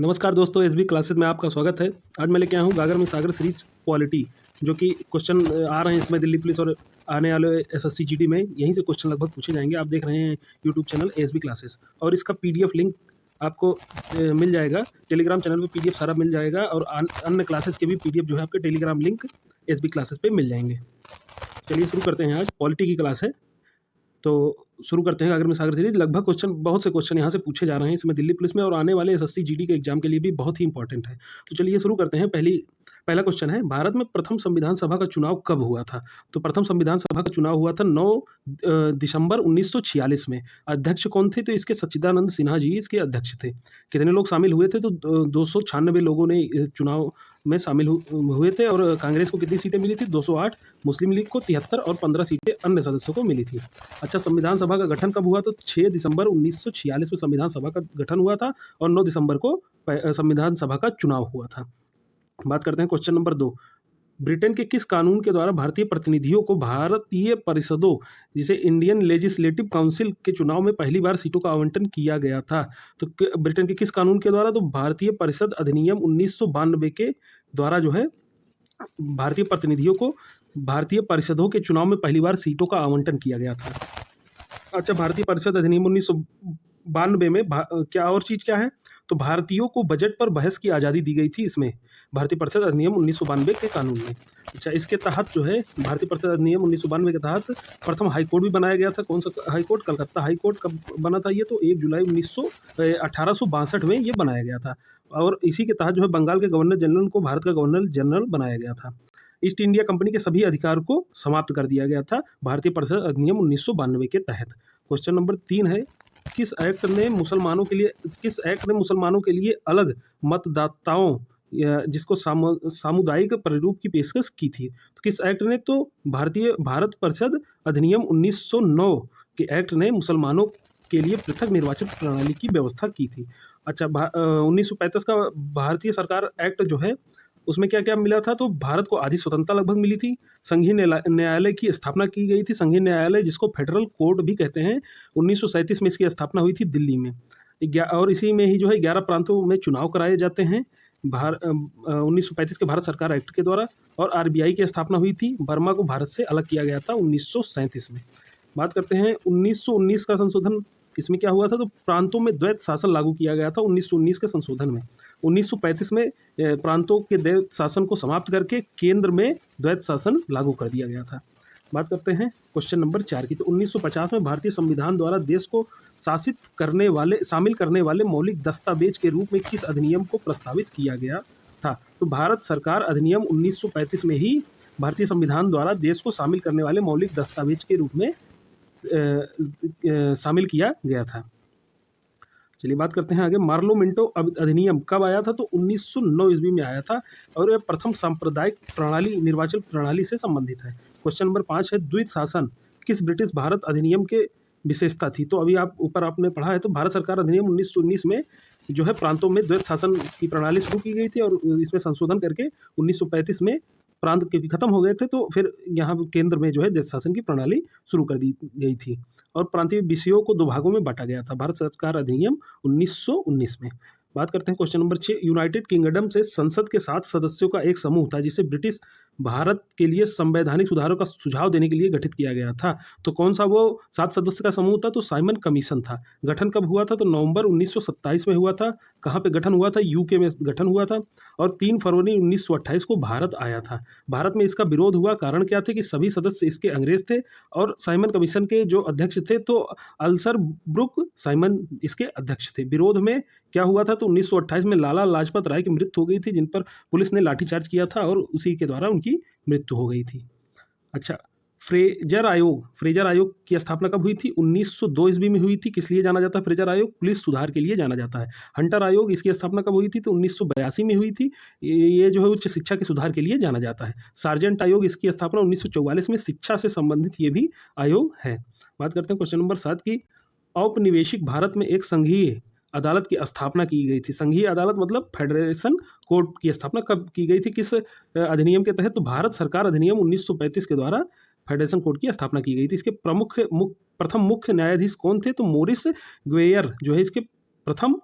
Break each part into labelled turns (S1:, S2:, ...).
S1: नमस्कार दोस्तों, SB classes में आपका स्वागत है। आज मैं लेके आया हूँ गागर में सागर सीरीज पॉलिटी, जो कि क्वेश्चन आ रहे हैं इसमें दिल्ली पुलिस और आने वाले एसएससी जीडी में यहीं से क्वेश्चन लगभग पूछे जाएंगे। आप देख रहे हैं यूट्यूब चैनल एसबी क्लासेस, और इसका पीडीएफ लिंक आपको मिल जाएगा। टेलीग्राम चैनल पे पीडीएफ सारा मिल जाएगा, और अन्य क्लासेस के भी पीडीएफ जो है आपके टेलीग्राम लिंक एसबी क्लासेस पे मिल जाएंगे। चलिए शुरू करते हैं। आज पॉलिटी की क्लास है, तो शुरू करते हैं गागर में सागर सीरीज। लगभग बहुत से क्वेश्चन यहाँ से पूछे जा रहे हैं इसमें दिल्ली पुलिस में, और आने वाले एसएससी जीडी के एग्जाम के लिए भी बहुत ही इंपॉर्टेंट है। तो चलिए शुरू करते हैं। पहला क्वेश्चन है, भारत में प्रथम संविधान सभा का चुनाव कब हुआ था? तो प्रथम संविधान सभा का चुनाव हुआ था 9 दिसंबर 1946 में। अध्यक्ष कौन थे? तो इसके सच्चिदानंद सिन्हा जी इसके अध्यक्ष थे। कितने लोग शामिल हुए थे? तो 296 लोगों ने चुनाव में शामिल हुए थे, और कांग्रेस को कितनी सीटें मिली थी? 208, मुस्लिम लीग को 73 और 15 सीटें अन्य सदस्यों को मिली थी। अच्छा, संविधान सभा का गठन कब हुआ? तो 6 दिसंबर 1946 में संविधान सभा का गठन हुआ था, और 9 दिसंबर को संविधान सभा का चुनाव हुआ था। बात करते हैं क्वेश्चन नंबर 2। ब्रिटेन के किस कानून के द्वारा भारतीय प्रतिनिधियों को भारतीय परिषदों, जिसे इंडियन लेजिस्लेटिव काउंसिल के चुनाव में पहली बार सीटों का आवंटन किया गया था? तो ब्रिटेन के किस कानून के द्वारा? तो भारतीय परिषद अधिनियम 1992 के द्वारा जो है भारतीय प्रतिनिधियों को भारतीय परिषदों के चुनाव में पहली बार सीटों का आवंटन किया गया था। अच्छा, भारतीय परिषद अधिनियम 1992 में क्या और चीज़ क्या है? तो भारतीयों को बजट पर बहस की आज़ादी दी गई थी इसमें, भारतीय परिषद अधिनियम 1992 के कानून में। अच्छा, इसके तहत जो है भारतीय परिषद अधिनियम 1992 के तहत प्रथम हाईकोर्ट भी बनाया गया था। कौन सा हाईकोर्ट? कलकत्ता हाईकोर्ट कब बना था ये? तो 1 जुलाई 1862 में ये बनाया गया था, और इसी के तहत जो है बंगाल के गवर्नर जनरल को भारत का गवर्नर जनरल बनाया गया था। ईस्ट इंडिया कंपनी के सभी अधिकार को समाप्त कर दिया गया था भारतीय परिषद अधिनियम 1992 के तहत। क्वेश्चन नंबर 3 है, किस एक्ट ने मुसलमानों के लिए अलग मतदाताओं जिसको सामुदायिक प्रारूप की पेशकश की थी? तो किस एक्ट ने? तो भारत परिषद अधिनियम 1909 के एक्ट ने मुसलमानों के लिए पृथक निर्वाचन प्रणाली की व्यवस्था की थी। अच्छा, 1935 का भारतीय सरकार एक्ट जो है उसमें क्या क्या मिला था? तो भारत को आधी स्वतंत्रता लगभग मिली थी। संघीय न्यायालय की स्थापना की गई थी। संघीय न्यायालय जिसको फेडरल कोर्ट भी कहते हैं, 1937 में इसकी स्थापना हुई थी दिल्ली में। और इसी में ही जो है 11 प्रांतों में चुनाव कराए जाते हैं 1935 के भारत सरकार एक्ट के द्वारा। और आरबीआई की स्थापना हुई थी। बर्मा को भारत से अलग किया गया था 1937 में। बात करते हैं 1919 का संशोधन। इसमें क्या हुआ था? तो प्रांतों में द्वैत शासन लागू किया गया था 1919 के संशोधन में। 1935 में प्रांतों के द्वैत शासन को समाप्त करके केंद्र में द्वैत शासन लागू कर दिया गया था। बात करते हैं क्वेश्चन नंबर 4 की। तो 1950 में भारतीय संविधान द्वारा देश को शामिल करने वाले मौलिक दस्तावेज के रूप में किस अधिनियम को प्रस्तावित किया गया था? तो भारत सरकार अधिनियम 1935 में ही भारतीय संविधान द्वारा देश को शामिल करने वाले मौलिक दस्तावेज के रूप में शामिल किया गया था। चलिए बात करते हैं आगे। मार्लो मिंटो अधिनियम कब आया था? तो 1909 ईस्वी में आया था, और यह प्रथम सांप्रदायिक प्रणाली निर्वाचन प्रणाली से संबंधित है। क्वेश्चन नंबर 5 है, द्वैत शासन किस ब्रिटिश भारत अधिनियम के विशेषता थी? तो अभी आपने पढ़ा है, तो भारत सरकार अधिनियम 1919 में जो है प्रांतों में द्वैत शासन की प्रणाली शुरू की गई थी, और इसमें संशोधन करके 1935 में प्रांत के भी खत्म हो गए थे, तो फिर यहाँ केंद्र में जो है देश शासन की प्रणाली शुरू कर दी गई थी, और प्रांतीय विषयों को 2 भागों में बांटा गया था भारत सरकार अधिनियम 1919 में। बात करते हैं क्वेश्चन नंबर 6। यूनाइटेड किंगडम से संसद के 7 सदस्यों का एक समूह था, जिसे ब्रिटिश भारत के लिए संवैधानिक सुधारों का सुझाव देने के लिए गठित किया गया था। तो कौन सा वो 7 सदस्य का समूह था? तो साइमन कमीशन था। गठन कब हुआ था? तो नवंबर 1927 में हुआ था। कहाँ पे गठन हुआ था? यूके में गठन हुआ था, और 3 फरवरी 1928 को भारत आया था। भारत में इसका विरोध हुआ। कारण क्या थे? कि सभी सदस्य इसके अंग्रेज थे, और साइमन कमीशन के जो अध्यक्ष थे तो अल्सर ब्रुक साइमन इसके अध्यक्ष थे। विरोध में क्या हुआ था? तो 1928 में लाला लाजपत राय की मृत्यु हो गई थी, जिन पर पुलिस ने लाठीचार्ज किया था, और उसी के द्वारा उनकी मृत्यु हो गई थी। अच्छा, फ्रेजर आयोग की स्थापना कब हुई थी? 1902 ईस्वी में हुई थी। किस लिए जाना जाता है फ्रेजर आयोग? पुलिस सुधार के लिए जाना जाता है। हंटर आयोग, इसकी स्थापना कब हुई थी? तो 1982 में हुई थी। ये जो है उच्च शिक्षा के सुधार के लिए जाना जाता है। सार्जेंट आयोग, इसकी स्थापना 1944 में शिक्षा से संबंधित ये भी आयोग है। बात करते हैं क्वेश्चन नंबर 7 की। औपनिवेशिक भारत में एक संघीय अदालत की स्थापना की गई थी। संघीय अदालत मतलब फेडरेशन कोर्ट की स्थापना कब की गई थी? किस अधिनियम के तहत? तो भारत सरकार अधिनियम 1935 के द्वारा फेडरेशन कोर्ट की स्थापना की गई थी। इसके प्रथम मुख्य न्यायाधीश कौन थे? तो मोरिस ग्वेयर जो है इसके प्रथम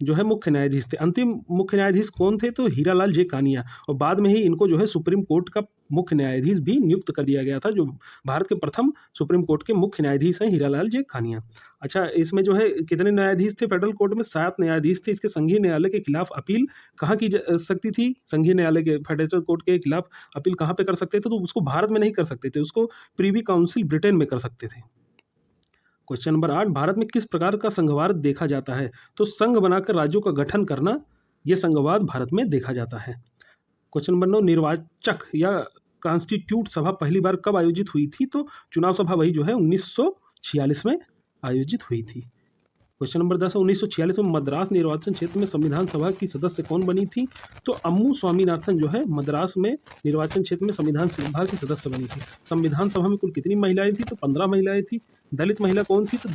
S1: जो है मुख्य न्यायाधीश थे। अंतिम मुख्य न्यायाधीश कौन थे? तो हीरालाल जे कानिया, और बाद में ही इनको जो है सुप्रीम कोर्ट का मुख्य न्यायाधीश भी नियुक्त कर दिया गया था। जो भारत के प्रथम सुप्रीम कोर्ट के मुख्य न्यायाधीश हैं हीरालाल जे कानिया। अच्छा, इसमें जो है कितने न्यायाधीश थे फेडरल कोर्ट में? 7 न्यायाधीश थे। इसके संघीय न्यायालय के खिलाफ अपील कहाँ की जा सकती थी? संघीय न्यायालय के फेडरल कोर्ट के खिलाफ अपील कहाँ पे कर सकते थे? तो उसको भारत में नहीं कर सकते थे, उसको प्रीवी काउंसिल ब्रिटेन में कर सकते थे। क्वेश्चन नंबर 8, भारत में किस प्रकार का संघवाद देखा जाता है? तो संघ बनाकर राज्यों का गठन करना, यह संघवाद भारत में देखा जाता है। क्वेश्चन नंबर 9, निर्वाचक या कॉन्स्टिट्यूट सभा पहली बार कब आयोजित हुई थी? तो चुनाव सभा वही जो है 1946 में आयोजित हुई थी। क्वेश्चन नंबर 10, 1946 में मद्रास निर्वाचन क्षेत्र में संविधान सभा की सदस्य कौन बनी थी? तो अम्मू स्वामीनाथन जो है मद्रास में निर्वाचन क्षेत्र में संविधान सभा की सदस्य बनी थी। संविधान सभा में कुल कितनी महिलाएं थी? तो 15 महिलाएं थी। दलित महिला कौन थी? तो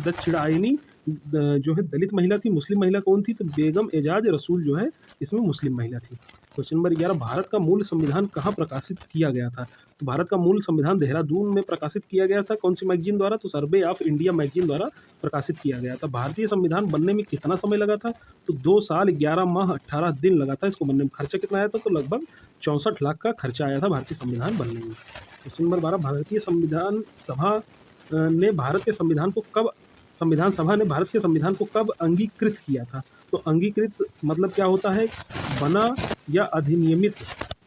S1: दक्षिणायनी जो है दलित महिला थी। मुस्लिम महिला कौन थी? तो बेगम एजाज रसूल जो है इसमें मुस्लिम महिला थी। क्वेश्चन नंबर 11, भारत का मूल संविधान कहाँ प्रकाशित किया गया था? तो भारत का मूल संविधान देहरादून में प्रकाशित किया गया था। कौन सी मैगजीन द्वारा? तो सर्वे ऑफ इंडिया मैगजीन द्वारा प्रकाशित किया गया था। भारतीय संविधान बनने में कितना समय लगा था? तो 2 साल 11 माह 18 दिन लगा था इसको बनने में। खर्चा कितना आया था? तो लगभग 64 लाख का खर्चा आया था भारतीय संविधान बनने में। क्वेश्चन नंबर 12, भारतीय संविधान सभा ने भारत के संविधान को कब संविधान सभा ने भारत के संविधान को कब अंगीकृत किया था? तो अंगीकृत मतलब क्या होता है? बना या अधिनियमित,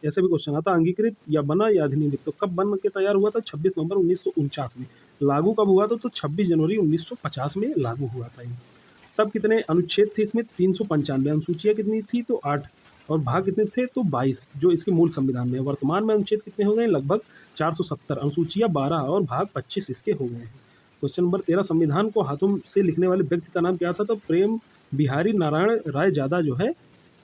S1: ऐसे भी क्वेश्चन आता है। अंगीकृत या बना या अधिनियमित, तो कब बन के तैयार हुआ था? 26 नवंबर 1949 में। लागू कब हुआ था? तो 26 जनवरी 1950 में लागू हुआ था ये। तब कितने अनुच्छेद थे इसमें? 395। अनुसूचियाँ कितनी थी? तो 8, और भाग कितने थे? तो 22, जो इसके मूल संविधान में। वर्तमान में अनुच्छेद कितने हो गए? लगभग 470। अनुसूचियाँ 12 और भाग 25 इसके हो गए हैं। क्वेश्चन नंबर 13, संविधान को हाथों से लिखने वाले व्यक्ति का नाम क्या था? तो प्रेम बिहारी नारायण राय ज़्यादा जो है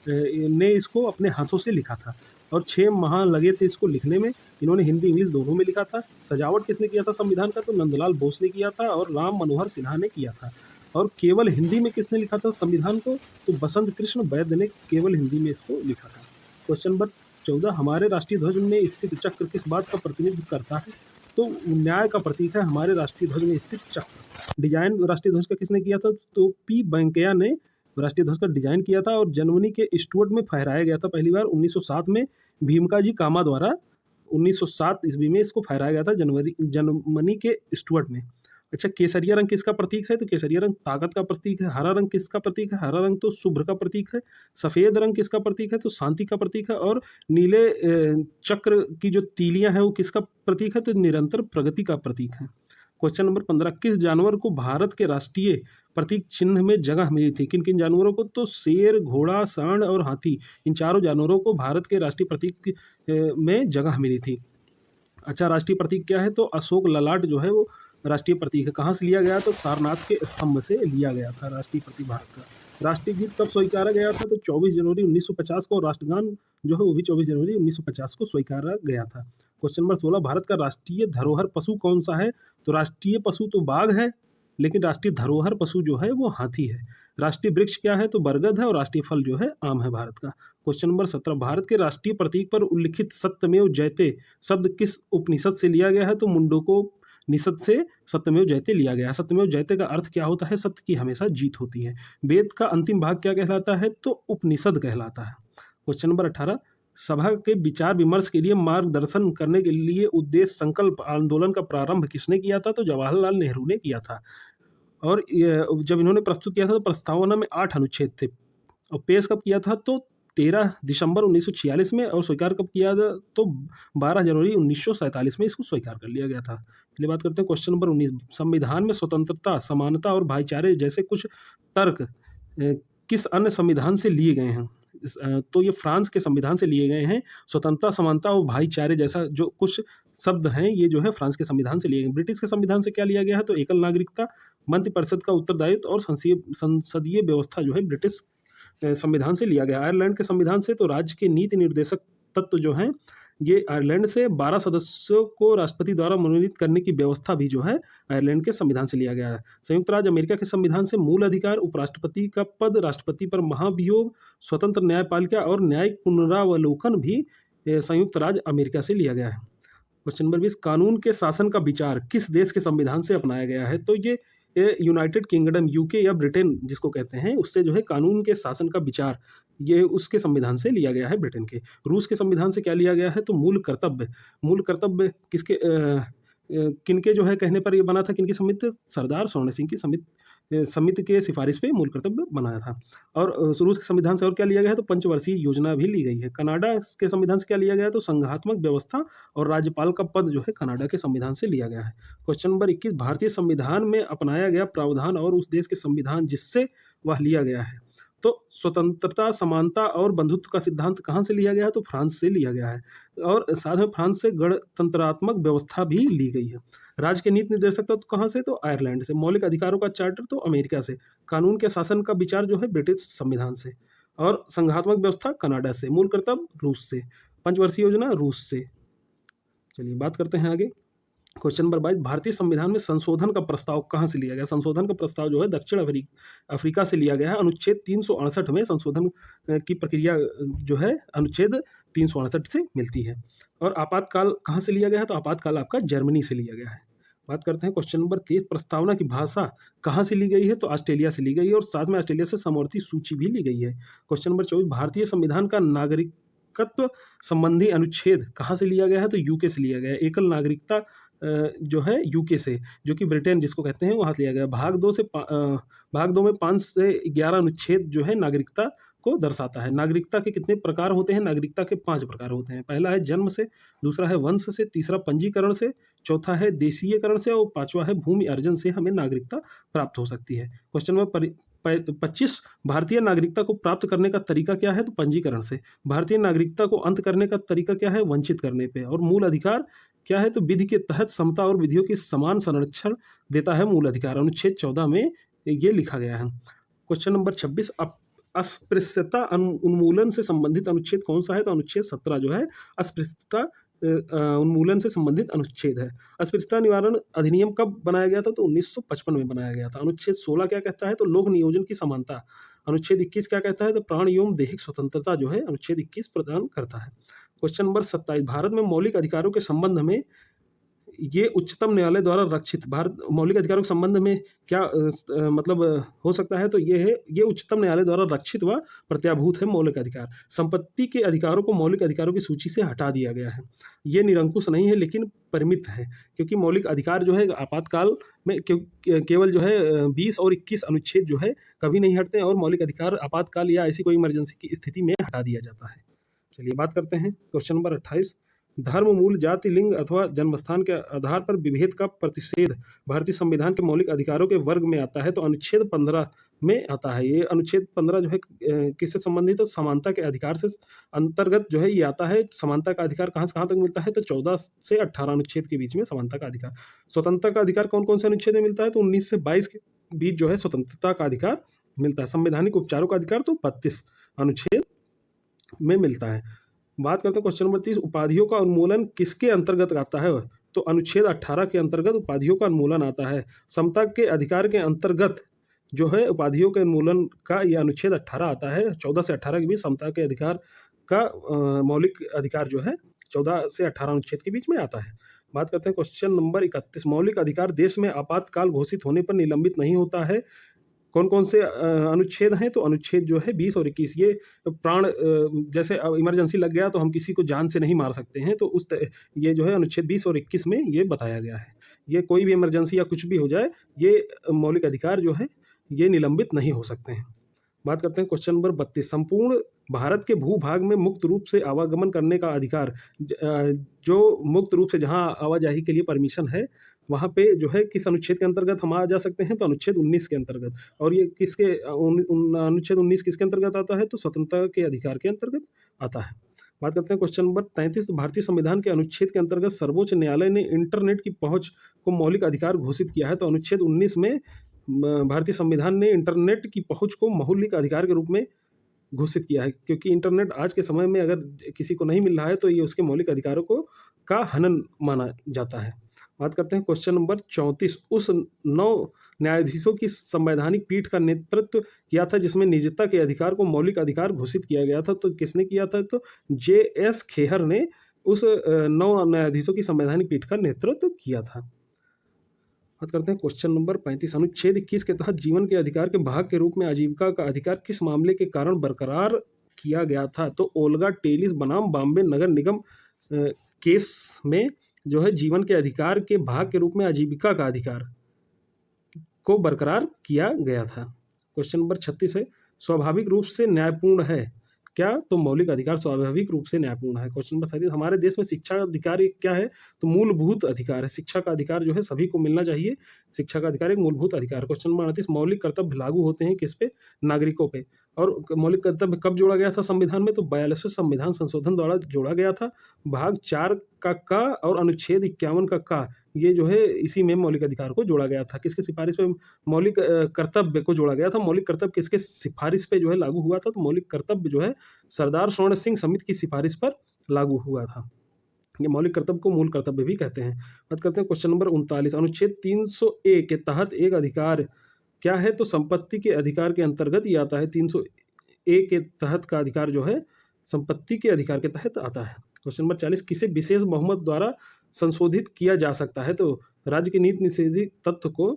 S1: ने इसको अपने हाथों से लिखा था, और 6 माह लगे थे इसको लिखने में। इन्होंने हिंदी इंग्लिश दोनों में लिखा था। सजावट किसने किया था संविधान का? तो नंदलाल बोस ने किया था, और राम मनोहर सिन्हा ने किया था। और केवल हिंदी में किसने लिखा था संविधान को? तो बसंत कृष्ण वैद्य ने केवल हिंदी में इसको लिखा था। क्वेश्चन नंबर 14, हमारे राष्ट्रीय ध्वज में स्थित चक्र किस बात का प्रतिनिधित्व करता है? तो न्याय का प्रतीक है हमारे राष्ट्रीय ध्वज में स्थित चक्र। डिजाइन राष्ट्रीय ध्वज का किसने किया था? तो पी वेंकैया ने राष्ट्रीय ध्वज का डिजाइन किया था, और जर्मनी के स्टुअर्ट में फहराया गया था पहली बार 1907 में भीमकाजी कामा द्वारा। 1907 ईस्वी में इसको फहराया गया था जर्मनी के स्टुअर्ट में। अच्छा, केसरिया रंग किसका प्रतीक है? तो केसरिया रंग ताकत का प्रतीक है। हरा रंग किसका प्रतीक है? हरा रंग तो शुभ्र का प्रतीक है। सफ़ेद रंग किसका प्रतीक है? तो शांति का प्रतीक है। और नीले चक्र की जो तीलियां हैं वो किसका प्रतीक है? तो निरंतर प्रगति का प्रतीक है। क्वेश्चन नंबर 15, किस जानवर को भारत के राष्ट्रीय प्रतीक चिन्ह में जगह मिली थी? किन किन जानवरों को? तो शेर, घोड़ा, सांड और हाथी, इन चारों जानवरों को भारत के राष्ट्रीय प्रतीक में जगह मिली थी। अच्छा, राष्ट्रीय प्रतीक क्या है? तो अशोक ललाट जो है वो राष्ट्रीय प्रतीक है। कहाँ से लिया गया? तो सारनाथ के स्तंभ से लिया गया था राष्ट्रीय प्रतीक भारत का। राष्ट्रीय गीत कब स्वीकारा गया था? तो 24 जनवरी 1950 को। और राष्ट्रगान जो है वो भी 24 जनवरी 1950 को स्वीकारा गया था। क्वेश्चन नंबर 16, भारत का राष्ट्रीय धरोहर पशु कौन सा है? तो राष्ट्रीय पशु तो बाघ है, लेकिन राष्ट्रीय धरोहर पशु जो है वो हाथी है। राष्ट्रीय वृक्ष क्या है? तो बरगद है, और राष्ट्रीय फल जो है आम है भारत का। क्वेश्चन नंबर 17, भारत के राष्ट्रीय प्रतीक पर उल्लिखित सत्यमेव जयते शब्द किस उपनिषद से लिया गया है? तो मुंडको निषद से सत्यमेव जयते लिया गया है। सत्यमेव जयते का अर्थ क्या होता है? सत्य की हमेशा जीत होती है। वेद का अंतिम भाग क्या कहलाता है? तो उपनिषद कहलाता है। क्वेश्चन नंबर 18, सभा के विचार विमर्श के लिए मार्गदर्शन करने के लिए उद्देश्य संकल्प आंदोलन का प्रारंभ किसने किया था? तो जवाहरलाल नेहरू ने किया था। और जब इन्होंने प्रस्तुत किया था तो प्रस्तावना में 8 अनुच्छेद थे, और पेश कब किया था? तो 13 दिसंबर 1946 में, और स्वीकार कब किया था? तो 12 जनवरी 1947 में इसको स्वीकार कर लिया गया था। चलिए बात करते हैं क्वेश्चन नंबर 19, संविधान में स्वतंत्रता, समानता और भाईचारे जैसे कुछ तर्क किस अन्य संविधान से लिए गए हैं? तो ये फ्रांस के संविधान से लिए गए हैं। स्वतंत्रता, समानता और भाईचारे जैसा जो कुछ शब्द हैं ये जो है फ्रांस के संविधान से लिए गए। ब्रिटिश के संविधान से क्या लिया गया है? तो एकल नागरिकता, मंत्रिपरिषद का उत्तरदायित्व और संसदीय व्यवस्था जो है ब्रिटिश संविधान से लिया गया। आयरलैंड के संविधान से तो राज्य के नीति निर्देशक तत्व जो हैं ये आयरलैंड से 12 सदस्यों को राष्ट्रपति द्वारा मनोनीत करने की व्यवस्था भी जो है आयरलैंड के संविधान से लिया गया है। संयुक्त राज्य अमेरिका के संविधान से मूल अधिकार, उपराष्ट्रपति का पद, राष्ट्रपति पर महाभियोग, स्वतंत्र न्यायपालिका और न्यायिक पुनरावलोकन भी संयुक्त राज्य अमेरिका से लिया गया है। क्वेश्चन नंबर 20, कानून के शासन का विचार किस देश के संविधान से अपनाया गया है? तो ये ये यूनाइटेड किंगडम यूके या ब्रिटेन जिसको कहते हैं उससे जो है कानून के शासन का विचार ये उसके संविधान से लिया गया है ब्रिटेन के। रूस के संविधान से क्या लिया गया है तो मूल कर्तव्य किसके किनके जो है कहने पर ये बना था, किनकी समिति, सरदार स्वर्ण सिंह की समिति के सिफारिश पे मूल कर्तव्य बनाया था। और रूस के संविधान से और क्या लिया गया है तो पंचवर्षीय योजना भी ली गई है। कनाडा के संविधान से क्या लिया गया है तो संघात्मक व्यवस्था और राज्यपाल का पद जो है कनाडा के संविधान से लिया गया है। क्वेश्चन नंबर 21, भारतीय संविधान में अपनाया गया प्रावधान और उस देश के संविधान जिससे वह लिया गया है। तो स्वतंत्रता, समानता और बंधुत्व का सिद्धांत कहाँ से लिया गया है तो फ्रांस से लिया गया है। और साथ में फ्रांस से गणतंत्रात्मक व्यवस्था भी ली गई है। राज्य के नीति निर्देशक तो कहाँ से तो आयरलैंड से। मौलिक अधिकारों का चार्टर तो अमेरिका से। कानून के शासन का विचार जो है ब्रिटिश संविधान से। और संघात्मक व्यवस्था कनाडा से। मूल कर्तव्य रूस से। पंचवर्षीय योजना रूस से। चलिए बात करते हैं आगे। क्वेश्चन नंबर 22, भारतीय संविधान में संशोधन का प्रस्ताव कहाँ से लिया गया। संशोधन का प्रस्ताव जो है दक्षिण अफ्रीका से लिया गया है। अनुच्छेद 368 में संशोधन की प्रक्रिया जो है अनुच्छेद 368 से मिलती है। और आपातकाल कहाँ से लिया गया है तो आपातकाल आपका जर्मनी से लिया गया है। बात करते हैं क्वेश्चन नंबर 23, प्रस्तावना की भाषा कहाँ से ली गई है तो ऑस्ट्रेलिया से ली गई है और साथ में ऑस्ट्रेलिया से समवर्ती सूची भी ली गई है। क्वेश्चन नंबर 24, भारतीय संविधान का नागरिकत्व संबंधी अनुच्छेद कहाँ से लिया गया है तो यूके से लिया गया है। एकल नागरिकता जो है यूके से, जो कि ब्रिटेन जिसको कहते हैं वहाँ से लिया गया। भाग 2 में 5 से 11 अनुच्छेद जो है नागरिकता को दर्शाता है। नागरिकता के कितने प्रकार होते हैं, नागरिकता के 5 प्रकार होते हैं। पहला है जन्म से, दूसरा है वंश से, तीसरा पंजीकरण से, चौथा है देशीयकरण से और 5वां है भूमि अर्जन से हमें नागरिकता प्राप्त हो सकती है। क्वेश्चन नंबर 25, भारतीय नागरिकता को प्राप्त करने का तरीका क्या है तो पंजीकरण से। भारतीय नागरिकता को अंत करने का तरीका क्या है, वंचित करने पे। और मूल अधिकार क्या है तो विधि के तहत समता और विधियों की समान संरक्षण देता है मूल अधिकार। अनुच्छेद 14 में ये लिखा गया है। क्वेश्चन नंबर 26, अस्पृश्यता उन्मूलन से संबंधित अनुच्छेद कौन सा है तो अनुच्छेद 17 जो है अस्पृश्यता उन्मूलन से संबंधित अनुच्छेद है। अस्पृश्यता निवारण अधिनियम कब बनाया गया था तो 1955 में बनाया गया था। अनुच्छेद 16 क्या कहता है तो लोक नियोजन की समानता। अनुच्छेद 21 क्या कहता है तो प्राण एवं दैहिक स्वतंत्रता जो है अनुच्छेद 21 प्रदान करता है। क्वेश्चन नंबर 27, भारत में मौलिक अधिकारों के संबंध में ये उच्चतम न्यायालय द्वारा रक्षित। भारत मौलिक अधिकारों के संबंध में क्या मतलब हो सकता है तो ये उच्चतम न्यायालय द्वारा रक्षित व प्रत्याभूत है मौलिक अधिकार। संपत्ति के अधिकारों को मौलिक अधिकारों की सूची से हटा दिया गया है। ये निरंकुश नहीं है लेकिन परिमित है, क्योंकि मौलिक अधिकार जो है आपातकाल में केवल जो है 20 और 21 अनुच्छेद जो है कभी नहीं हटते और मौलिक अधिकार आपातकाल या ऐसी कोई इमरजेंसी की स्थिति में हटा दिया जाता है। चलिए बात करते हैं क्वेश्चन नंबर 28, धर्म, मूल, जाति, लिंग अथवा जन्मस्थान के आधार पर विभेद का प्रतिषेध भारतीय संविधान के मौलिक अधिकारों के वर्ग में आता है तो अनुच्छेद 15 में आता है। ये अनुच्छेद 15 जो है किससे संबंधित है तो समानता के अधिकार से अंतर्गत जो है ये आता है। समानता का अधिकार कहाँ से कहाँ तक मिलता है तो 14 से 18 अनुच्छेद के बीच में समानता का अधिकार। स्वतंत्रता का अधिकार कौन कौन से अनुच्छेद में मिलता है तो 19 से 22 के बीच जो है स्वतंत्रता का अधिकार मिलता है। संवैधानिक उपचारों का अधिकार तो 32 अनुच्छेद में मिलता है। बात करते हैं क्वेश्चन नंबर 30, उपाधियों का उन्मूलन किसके अंतर्गत आता है तो अनुच्छेद 18 के अंतर्गत उपाधियों का उन्मूलन आता है। समता के अधिकार के अंतर्गत जो है उपाधियों के उन्मूलन का यह अनुच्छेद 18 आता है। 14 से 18 के बीच समता के अधिकार का मौलिक अधिकार जो है 14 से 18 अनुच्छेद के बीच में आता है। बात करते हैं क्वेश्चन नंबर 31, मौलिक अधिकार देश में आपातकाल घोषित होने पर निलंबित नहीं होता है। कौन कौन से अनुच्छेद हैं तो अनुच्छेद जो है 20 और 21। ये प्राण जैसे इमरजेंसी लग गया तो हम किसी को जान से नहीं मार सकते हैं तो ये जो है अनुच्छेद 20 और 21 में ये बताया गया है। ये कोई भी इमरजेंसी या कुछ भी हो जाए ये मौलिक अधिकार जो है ये निलंबित नहीं हो सकते हैं। बात करते हैं क्वेश्चन नंबर 32, संपूर्ण भारत के भूभाग में मुक्त रूप से आवागमन करने का अधिकार। जो मुक्त रूप से जहां आवाजाही के लिए परमिशन है वहां पे जो है किस अनुच्छेद के अंतर्गत हम आ जा सकते हैं तो अनुच्छेद 19 के अंतर्गत। और ये किसके अनुच्छेद 19 किसके अंतर्गत आता है तो स्वतंत्रता के अधिकार के अंतर्गत आता है। बात करते हैं क्वेश्चन नंबर 33, भारतीय संविधान के अनुच्छेद के अंतर्गत सर्वोच्च न्यायालय ने इंटरनेट की पहुंच को मौलिक अधिकार घोषित किया है तो अनुच्छेद 19 में भारतीय संविधान ने इंटरनेट की पहुंच को मौलिक अधिकार के रूप में घोषित किया है, क्योंकि इंटरनेट आज के समय में अगर किसी को नहीं मिल रहा है तो ये उसके मौलिक अधिकारों को का हनन माना जाता है। बात करते हैं क्वेश्चन नंबर 34, उस 9 न्यायाधीशों की संवैधानिक पीठ का नेतृत्व किया था जिसमें निजता के अधिकार को मौलिक अधिकार घोषित किया गया था तो किसने किया था तो JS खेहर ने उस 9 न्यायाधीशों की संवैधानिक पीठ का नेतृत्व किया था। बात करते हैं क्वेश्चन नंबर 35। अनुच्छेद 21 के तहत जीवन के अधिकार के भाग के रूप में आजीविका का अधिकार किस मामले के कारण बरकरार किया गया था? तो ओल्गा टेलिस बनाम बॉम्बे नगर निगम केस में जो है जीवन के अधिकार के भाग के रूप में आजीविका का अधिकार को बरकरार किया गया था। क्वेश्चन नंबर 36 है, स्वाभाविक रूप से न्यायपूर्ण है क्या? तो मौलिक अधिकार स्वाभाविक रूप से न्यायपूर्ण है। क्वेश्चन नंबर 37, हमारे देश में शिक्षा का अधिकार एक क्या है? तो मूलभूत अधिकार है। शिक्षा का अधिकार जो है सभी को मिलना चाहिए। शिक्षा का अधिकार एक मूलभूत अधिकार। क्वेश्चन नंबर 38, मौलिक कर्तव्य लागू होते हैं किस पे? नागरिकों पे। और मौलिक कर्तव्य कब जोड़ा गया था संविधान में? तो 42वें संविधान संशोधन द्वारा जोड़ा गया था। भाग 4 का और अनुच्छेद 51 का ये जो है इसी में मौलिक अधिकार को जोड़ा गया था। किसके सिफारिश पे मौलिक कर्तव्य को जोड़ा गया था? मौलिक कर्तव्य किसके सिफारिश पे जो है लागू हुआ था? तो मौलिक कर्तव्य जो है सरदार स्वर्ण सिंह समिति की सिफारिश पर लागू हुआ था। ये मौलिक कर्तव्य को मूल कर्तव्य भी कहते हैं। बात करते हैं क्वेश्चन नंबर 39, अनुच्छेद 300A के तहत एक अधिकार क्या है? तो संपत्ति के अधिकार के अंतर्गत ये आता है। 300A के तहत का अधिकार जो है संपत्ति के अधिकार के तहत आता है। क्वेश्चन नंबर 40, किसे विशेष बहुमत द्वारा संशोधित किया जा सकता है? तो राज्य के नीति निषेधी तत्व को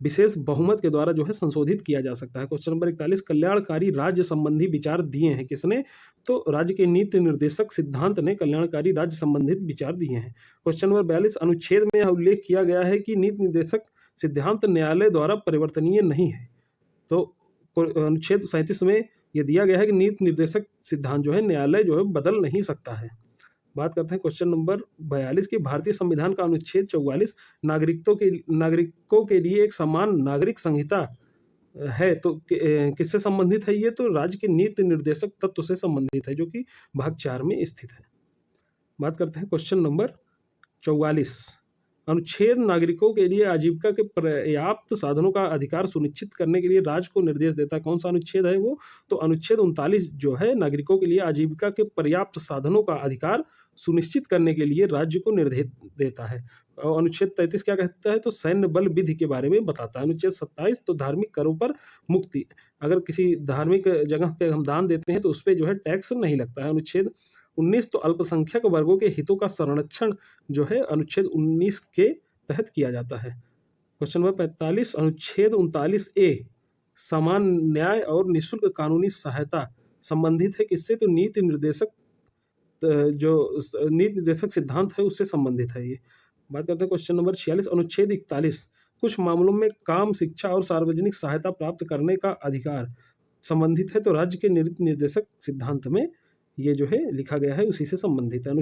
S1: विशेष बहुमत के द्वारा जो है संशोधित किया जा सकता है। क्वेश्चन नंबर 41, कल्याणकारी राज्य संबंधी विचार दिए हैं किसने? तो राज्य के नीति निर्देशक सिद्धांत ने कल्याणकारी राज्य संबंधित विचार दिए हैं। क्वेश्चन नंबर 42, अनुच्छेद में उल्लेख किया गया है कि नीति निर्देशक सिद्धांत न्यायालय द्वारा परिवर्तनीय नहीं है। तो अनुच्छेद 37 में यह दिया गया है कि नीति निर्देशक सिद्धांत जो है न्यायालय जो है बदल नहीं सकता है। बात करते हैं क्वेश्चन नंबर 42 की, भारतीय संविधान का अनुच्छेद 44 नागरिकों के लिए एक समान नागरिक संहिता है तो किससे संबंधित है ये? तो राज्य के नीति निर्देशक तत्व से संबंधित है जो कि भाग 4 में स्थित है। बात करते हैं क्वेश्चन नंबर 44, अनुच्छेद नागरिकों के लिए आजीविका के पर्याप्त साधनों का अधिकार सुनिश्चित करने के लिए राज्य को निर्देश देता है। कौन सा अनुच्छेद है वो? तो अनुच्छेद 39 जो है नागरिकों के लिए आजीविका के पर्याप्त साधनों का अधिकार सुनिश्चित करने के लिए राज्य को निर्देश देता है। और अनुच्छेद 33 क्या कहता है? तो सैन्य बल विधि के बारे में बताता है। अनुच्छेद 27, तो धार्मिक करों पर मुक्ति, अगर किसी धार्मिक जगह पे हम दान देते हैं तो उस पर जो है टैक्स नहीं लगता है। अनुच्छेद 19, तो अल्पसंख्यक वर्गों के हितों का संरक्षण जो है अनुच्छेद 19 के तहत किया जाता है। क्वेश्चन नंबर 45, अनुच्छेद 39A समान न्याय और निःशुल्क कानूनी सहायता संबंधित है किससे? तो नीति निर्देशक सिद्धांत है उससे संबंधित है ये। बात करते हैं क्वेश्चन नंबर 46, अनुच्छेद 41 कुछ मामलों में काम, शिक्षा और सार्वजनिक सहायता प्राप्त करने का अधिकार संबंधित है। तो राज्य के नीति निर्देशक सिद्धांत में ये जो है लिखा गया है उसी से संबंधित है।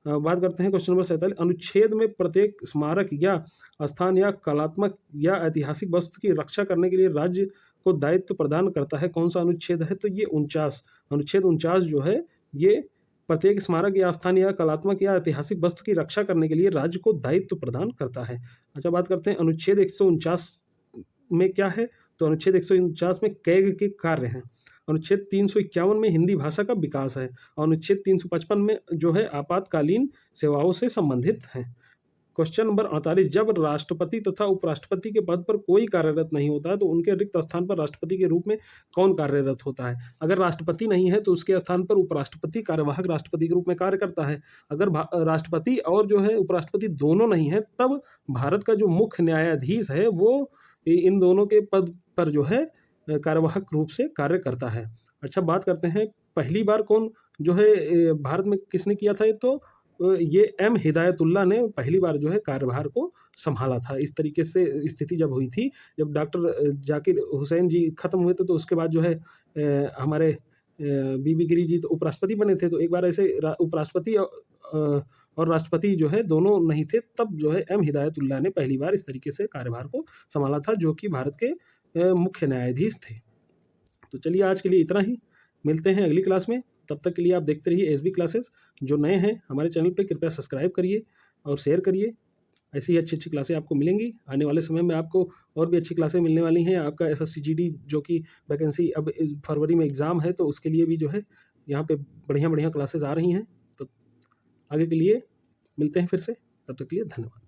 S1: बात करते हैं क्वेश्चन नंबर 47, अनुच्छेद में प्रत्येक स्मारक या स्थान या कलात्मक या ऐतिहासिक वस्तु की रक्षा करने के लिए राज्य को दायित्व प्रदान करता है। कौन सा अनुच्छेद है? तो ये 49, अनुच्छेद 49 जो है ये प्रत्येक स्मारक या स्थान या कलात्मक या ऐतिहासिक वस्तु की रक्षा करने के लिए राज्य को दायित्व प्रदान करता है। अच्छा, बात करते हैं अनुच्छेद 149 में क्या है? तो अनुच्छेद 149 में कैग के कार्य हैं। अनुच्छेद 351 में हिंदी भाषा का विकास है। और अनुच्छेद 355 में जो है आपातकालीन सेवाओं से संबंधित है। क्वेश्चन नंबर 48, जब राष्ट्रपति तथा उपराष्ट्रपति के पद पर कोई कार्यरत नहीं होता है तो उनके रिक्त स्थान पर राष्ट्रपति के रूप में कौन कार्यरत होता है? अगर राष्ट्रपति नहीं है तो उसके स्थान पर उपराष्ट्रपति कार्यवाहक राष्ट्रपति के रूप में कार्य करता है। अगर राष्ट्रपति और जो है उपराष्ट्रपति दोनों नहीं है तब भारत का जो मुख्य न्यायाधीश है वो इन दोनों के पद पर जो है कार्यवाहक रूप से कार्य करता है। अच्छा, बात करते हैं पहली बार कौन जो है भारत में किसने किया था? तो ये एम हिदायतुल्लाह ने पहली बार जो है कार्यभार को संभाला था। इस तरीके से स्थिति जब हुई थी, जब डॉक्टर जाकिर हुसैन जी खत्म हुए थे तो उसके बाद जो है हमारे बीबी गिरी जी तो उपराष्ट्रपति बने थे। तो एक बार ऐसे उपराष्ट्रपति और राष्ट्रपति जो है दोनों नहीं थे, तब जो है एम हिदायतुल्लाह ने पहली बार इस तरीके से कार्यभार को संभाला था, जो कि भारत के मुख्य न्यायाधीश थे। तो चलिए आज के लिए इतना ही, मिलते हैं अगली क्लास में। तब तक के लिए आप देखते रहिए एसबी क्लासेस। जो नए हैं हमारे चैनल पे कृपया सब्सक्राइब करिए और शेयर करिए। ऐसी ही अच्छी क्लासें आपको मिलेंगी। आने वाले समय में आपको और भी अच्छी क्लासें मिलने वाली हैं। आपका SSCGD जो कि वैकेंसी अब फरवरी में एग्ज़ाम है, तो उसके लिए भी जो है यहाँ पे बढ़िया क्लासेस आ रही हैं। तो आगे के लिए मिलते हैं फिर से, तब तक के लिए धन्यवाद।